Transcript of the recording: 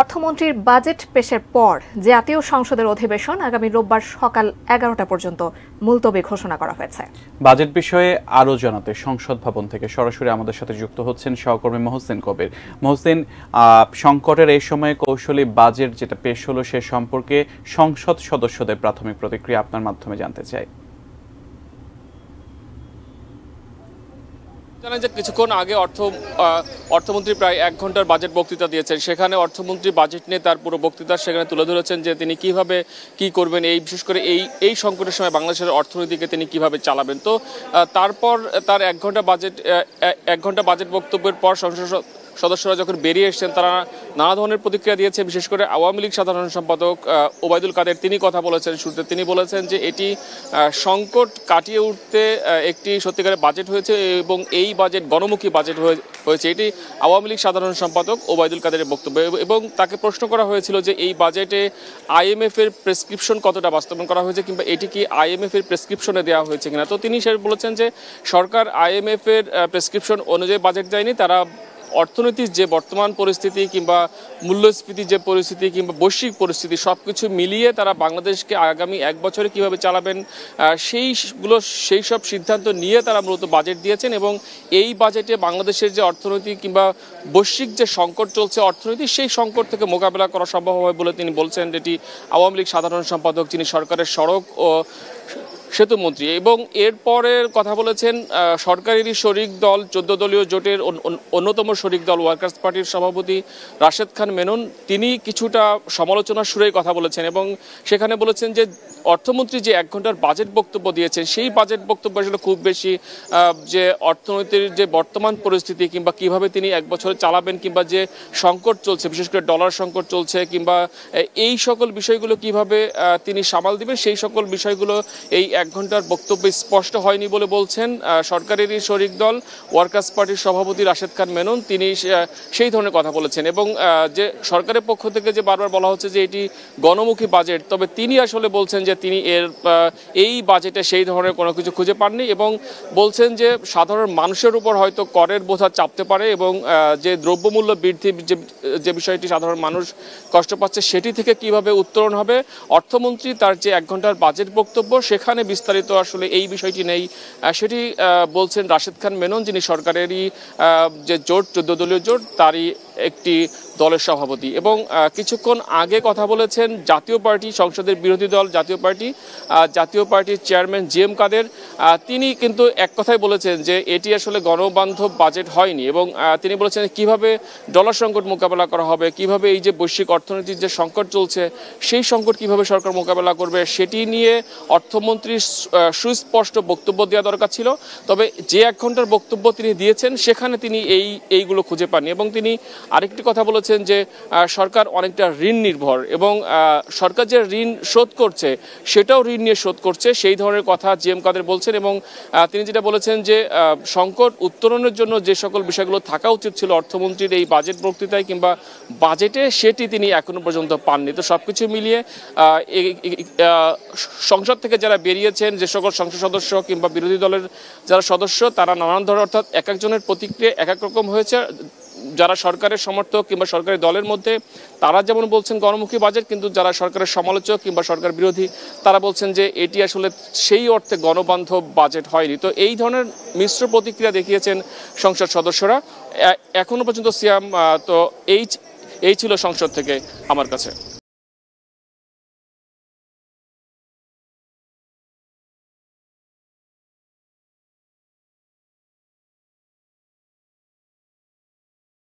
অর্থমন্ত্রীর বাজেট পেশের পর জাতীয় সংসদের অধিবেশন আগামী রোববার সকাল 11টা পর্যন্ত মুলতবি ঘোষণা করা হয়েছে। বাজেট বিষয়ে আরও জানাতে সংসদ ভবন থেকে সরাসরি আমাদের সাথে যুক্ত হচ্ছেন সহকর্মী মহসিন কবির। মহসিন, সংকটের এই সময়ে কৌশলী বাজেট যেটা পেশ হলো সে সম্পর্কে সংসদ সদস্যদের প্রাথমিক প্রতিক্রিয়া আপনার মাধ্যমে জানতে চাই। জানেন যে কিছুক্ষণ আগে অর্থমন্ত্রী প্রায় 1 ঘন্টার বাজেট বক্তৃতা দিয়েছেন। সেখানে অর্থমন্ত্রী বাজেট নিয়ে তার পুরো বক্তৃতা সেখানে তুলে ধরেছেন যে তিনি কিভাবে কি করবেন, বিশেষ করে এই সংকটের সময় বাংলাদেশের অর্থনীতিকে তিনি কিভাবে চালাবেন। তো তারপর তার 1 ঘন্টা বাজেট বক্তব্যের পর সংসদ সদস্যরা যখন বেরিয়ে এসেছেন তারা নানা ধরনের প্রতিক্রিয়া দিয়েছে। বিশেষ করে আওয়ামী লীগ সাধারণ সম্পাদক ওবায়দুল কাদের তিনি কথা বলেছেন শুরুতে। তিনি বলেছেন যে এটি সংকট কাটিয়ে উঠতে একটি সত্যিকারের বাজেট হয়েছে এবং এই বাজেট গণমুখী বাজেট হয়েছে। এটি আওয়ামী লীগ সাধারণ সম্পাদক ওবায়দুল কাদেরের বক্তব্য। এবং তাকে প্রশ্ন করা হয়েছিল যে এই বাজেটে IMF এর প্রেসক্রিপশন কতটা বাস্তবায়ন করা হয়েছে কিংবা এটি কি IMF এর প্রেসক্রিপশনে দেওয়া হয়েছে কিনা। তো তিনি সে বলেছেন যে সরকার IMF এর প্রেসক্রিপশন অনুযায়ী বাজেট দেয়নি, তারা অর্থনীতির যে বর্তমান পরিস্থিতি কিংবা মূল্যস্ফীতির যে পরিস্থিতি কিংবা বৈশ্বিক পরিস্থিতি সবকিছু মিলিয়ে তারা বাংলাদেশকে আগামী 1 বছরে কিভাবে চালাবেন সেই সব সিদ্ধান্ত নিয়ে তারা মূলত বাজেট দিয়েছেন। এবং এই বাজেটে বাংলাদেশের যে অর্থনীতি কিংবা বৈশ্বিক যে সংকট চলছে অর্থনীতি সেই সংকট থেকে মোকাবেলা করা সম্ভব হবে বলে তিনি বলছেন। এটি আওয়ামী লীগ সাধারণ সম্পাদক, যিনি সরকারের সড়ক ও সেতু মন্ত্রী। এবং এরপরের কথা বলেছেন সরকারেরই শরিক দল 14 দলীয় জোটের অন্যতম শরিক দল ওয়ার্কার্স পার্টির সভাপতি রাশেদ খান মেনন। তিনি কিছুটা সমালোচনার সুরেই কথা বলেছেন এবং সেখানে বলেছেন যে অর্থমন্ত্রী যে 1 ঘন্টার বাজেট বক্তব্য দিয়েছেন সেই বাজেট বক্তব্য আসলে খুব বেশি যে অর্থনীতির যে বর্তমান পরিস্থিতি কিংবা কিভাবে তিনি 1 বছর চালাবেন কিংবা যে সংকট চলছে বিশেষ করে ডলার সংকট চলছে কিংবা এই সকল বিষয়গুলো কিভাবে তিনি সামাল দিবেন সেই সকল বিষয়গুলো এই 1 ঘন্টার বক্তব্য স্পষ্ট হয়নি বলে বলছেন সরকারেরই শরিক দল ওয়ার্কার্স পার্টির সভাপতি রাশেদ খান মেনন। তিনি সেই ধরনের কথা বলেছেন এবং যে সরকারের পক্ষ থেকে যে বারবার বলা হচ্ছে যে এটি গণমুখী বাজেট, তবে তিনি আসলে বলছেন যে তিনি এই বাজেটে সেই ধরনের কোনো কিছু খুঁজে পাননি এবং বলছেন যে সাধারণ মানুষের উপর হয়তো করের বোঝা চাপতে পারে এবং যে দ্রব্যমূল্য বৃদ্ধি যে বিষয়টি সাধারণ মানুষ কষ্ট পাচ্ছে সেটি থেকে কিভাবে উত্তরণ হবে। অর্থমন্ত্রী তার যে 1 ঘন্টার বাজেট বক্তব্য সেখানে বিস্তারিত আসলে এই বিষয়টি নেই, সেটি বলছেন রাশেদ খান মেনন, যিনি সরকারেরই যে জোট 14 দলীয় জোট তারই একটি দলের সভাপতি। এবং কিছুক্ষণ আগে কথা বলেছেন জাতীয় পার্টি, সংসদের বিরোধী দল জাতীয় পার্টির চেয়ারম্যান GM কাদের। তিনি কিন্তু এক কথাই বলেছেন যে এটি আসলে গণবান্ধব বাজেট হয়নি এবং তিনি বলেছেন কিভাবে ডলার সংকট মোকাবেলা করা হবে, কিভাবে এই যে বৈশ্বিক অর্থনীতির যে সংকট চলছে সেই সংকট কিভাবে সরকার মোকাবেলা করবে সেটি নিয়ে অর্থমন্ত্রীর সুস্পষ্ট বক্তব্য দেওয়া দরকার ছিল। তবে যে 1 ঘন্টার বক্তব্য তিনি দিয়েছেন সেখানে তিনি এইগুলো খুঁজে পাননি এবং তিনি আরেকটি কথা বলেছেন যে সরকার অনেকটা ঋণ নির্ভর এবং সরকার যে ঋণ শোধ করছে সেটাও ঋণ নিয়ে শোধ করছে, সেই ধরনের কথা GM কাদের বলছেন। এবং তিনি যেটা বলেছেন যে সংকট উত্তরণের জন্য যে সকল বিষয়গুলো থাকা উচিত ছিল অর্থমন্ত্রীর এই বাজেট বক্তৃতায় কিংবা বাজেটে সেটি তিনি এখনো পর্যন্ত পাননি। তো সবকিছু মিলিয়ে সংসদ থেকে যারা বেরিয়েছেন যে সকল সংসদ সদস্য কিংবা বিরোধী দলের যারা সদস্য তারা নানান ধরনের অর্থাৎ এক একজনের প্রতিক্রিয়া এক এক রকম হয়েছে। যারা সরকারের সমর্থক কিংবা সরকারি দলের মধ্যে তারা যেমন বলছেন গণমুখী বাজেট, কিন্তু যারা সরকারের সমালোচক কিংবা সরকার বিরোধী তারা বলছেন যে এটি আসলে সেই অর্থে গণবান্ধব বাজেট হয়নি। তো এই ধরনের মিশ্র প্রতিক্রিয়া দেখিয়েছেন সংসদ সদস্যরা এখনো পর্যন্ত। সিয়াম, তো এই ছিল সংসদ থেকে আমার কাছে।